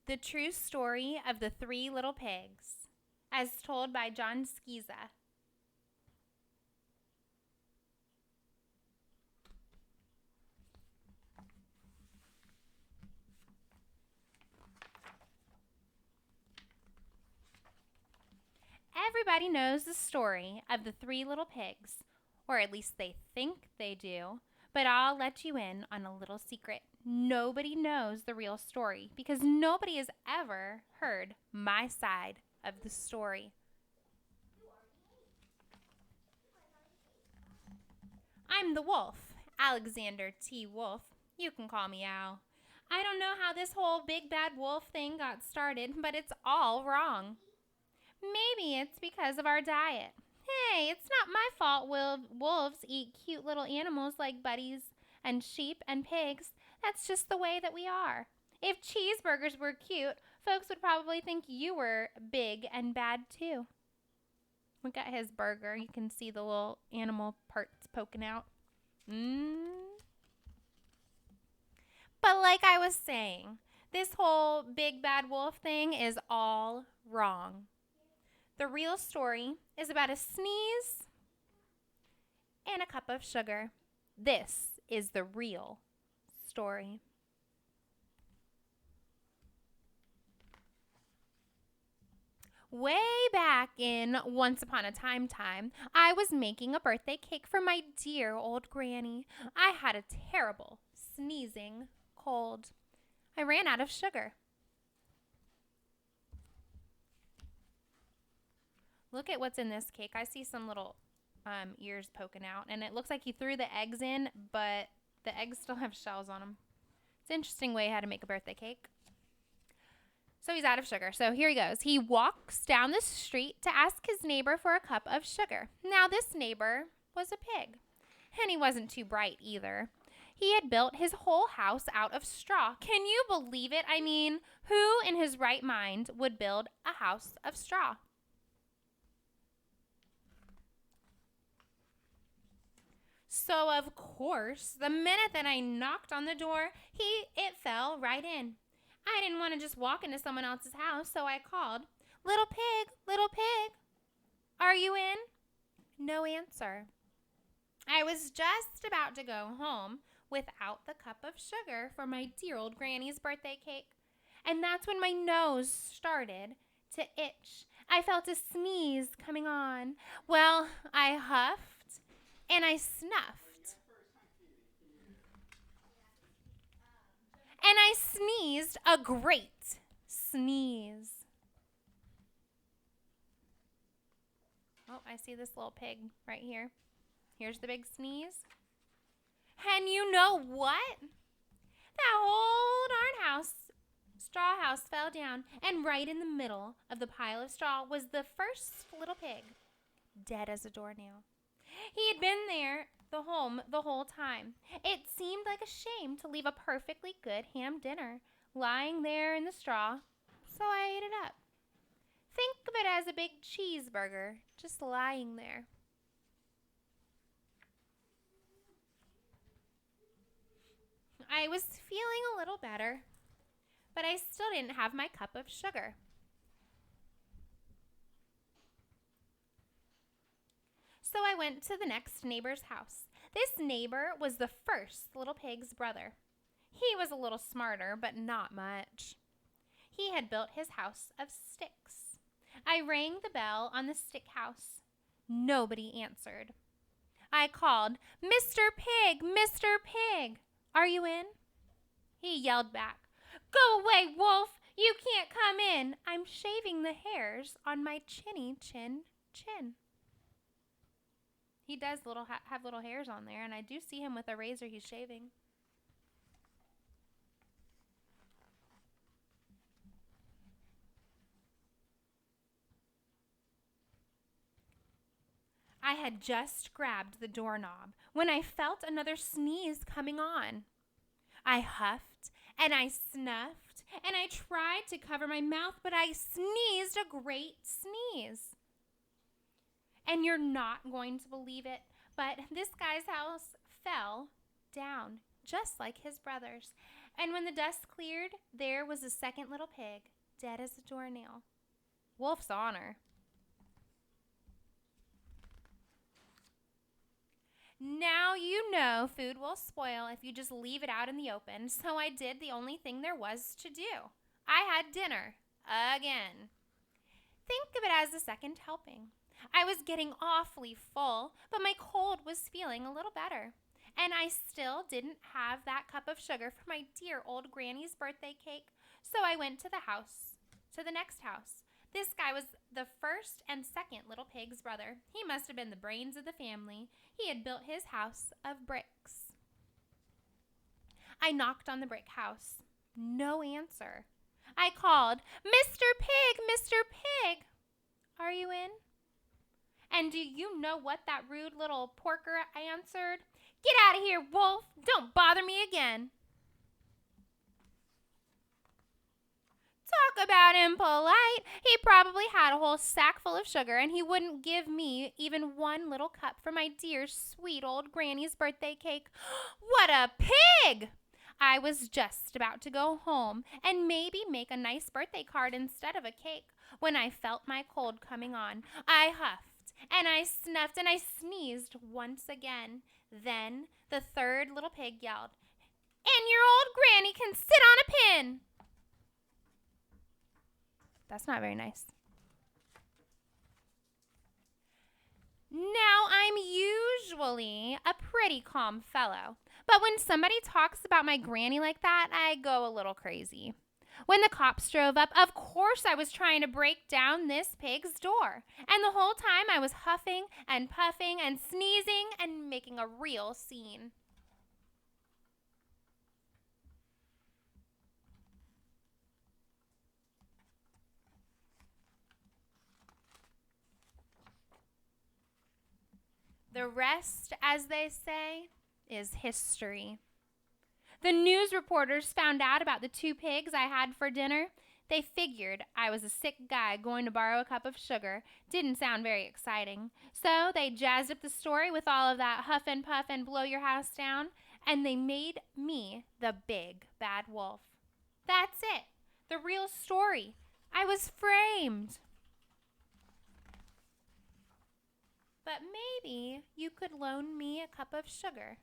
The True Story of the Three Little Pigs, as told by Jon Scieszka. Everybody knows the story of the three little pigs, or at least they think they do, but I'll let you in on a little secret. Nobody knows the real story because nobody has ever heard my side of the story. I'm the wolf, Alexander T. Wolf. You can call me Al. I don't know how this whole big bad wolf thing got started, but it's all wrong. Maybe it's because of our diet. Hey, it's not my fault wolves eat cute little animals like bunnies and sheep and pigs. That's just the way that we are. If cheeseburgers were cute, folks would probably think you were big and bad too. Look at his burger. You can see the little animal parts poking out. But like I was saying, this whole big bad wolf thing is all wrong. The real story is about a sneeze and a cup of sugar. This is the real story. Way back in Once Upon a Time, I was making a birthday cake for my dear old granny. I had a terrible sneezing cold. I ran out of sugar. Look at what's in this cake. I see some little ears poking out, and it looks like he threw the eggs in, but the eggs still have shells on them. It's an interesting way how to make a birthday cake. So he's out of sugar. So here he goes. He walks down the street to ask his neighbor for a cup of sugar. Now, this neighbor was a pig, and he wasn't too bright either. He had built his whole house out of straw. Can you believe it? I mean, who in his right mind would build a house of straw? So, of course, the minute that I knocked on the door, it fell right in. I didn't want to just walk into someone else's house, so I called, little pig, are you in? No answer. I was just about to go home without the cup of sugar for my dear old granny's birthday cake. And that's when my nose started to itch. I felt a sneeze coming on. Well, I huffed and I snuffed. And I sneezed a great sneeze. Oh, I see this little pig right here. Here's the big sneeze. And you know what? That whole darn house, straw house, fell down. And right in the middle of the pile of straw was the first little pig, dead as a doornail. He had been there the whole time. It seemed like a shame to leave a perfectly good ham dinner lying there in the straw, so I ate it up. Think of it as a big cheeseburger just lying there. I was feeling a little better, but I still didn't have my cup of sugar. So I went to the next neighbor's house. This neighbor was the first little pig's brother. He was a little smarter, but not much. He had built his house of sticks. I rang the bell on the stick house. Nobody answered. I called, Mr. Pig, Mr. Pig, are you in? He yelled back, Go away, wolf, you can't come in. I'm shaving the hairs on my chinny chin. He does have little hairs on there, and I do see him with a razor he's shaving. I had just grabbed the doorknob when I felt another sneeze coming on. I huffed and I snuffed and I tried to cover my mouth, but I sneezed a great sneeze. And you're not going to believe it, but this guy's house fell down just like his brother's. And when the dust cleared, there was the second little pig, dead as a doornail. Wolf's honor. Now you know food will spoil if you just leave it out in the open, so I did the only thing there was to do. I had dinner. Again. Think of it as the second helping. I was getting awfully full, but my cold was feeling a little better. And I still didn't have that cup of sugar for my dear old granny's birthday cake, so I went to the next house. This guy was the first and second little pig's brother. He must have been the brains of the family. He had built his house of bricks. I knocked on the brick house. No answer. I called, "Mr. Pig, Mr. Pig, are you in?" And do you know what that rude little porker answered? "Get out of here, wolf. Don't bother me again." Talk about impolite. He probably had a whole sack full of sugar, and he wouldn't give me even one little cup for my dear, sweet old granny's birthday cake. What a pig! I was just about to go home and maybe make a nice birthday card instead of a cake when I felt my cold coming on. I huffed, and I snuffed, and I sneezed once again. Then the third little pig yelled, "And your old granny can sit on a pin." That's not very nice. Now, I'm usually a pretty calm fellow, but when somebody talks about my granny like that, I go a little crazy. When the cops drove up, of course I was trying to break down this pig's door, and the whole time I was huffing and puffing and sneezing and making a real scene. The rest, as they say, is history. The news reporters found out about the 2 pigs I had for dinner. They figured I was a sick guy going to borrow a cup of sugar. Didn't sound very exciting. So they jazzed up the story with all of that huff and puff and blow your house down, and they made me the big bad wolf. That's it. The real story. I was framed. But maybe you could loan me a cup of sugar.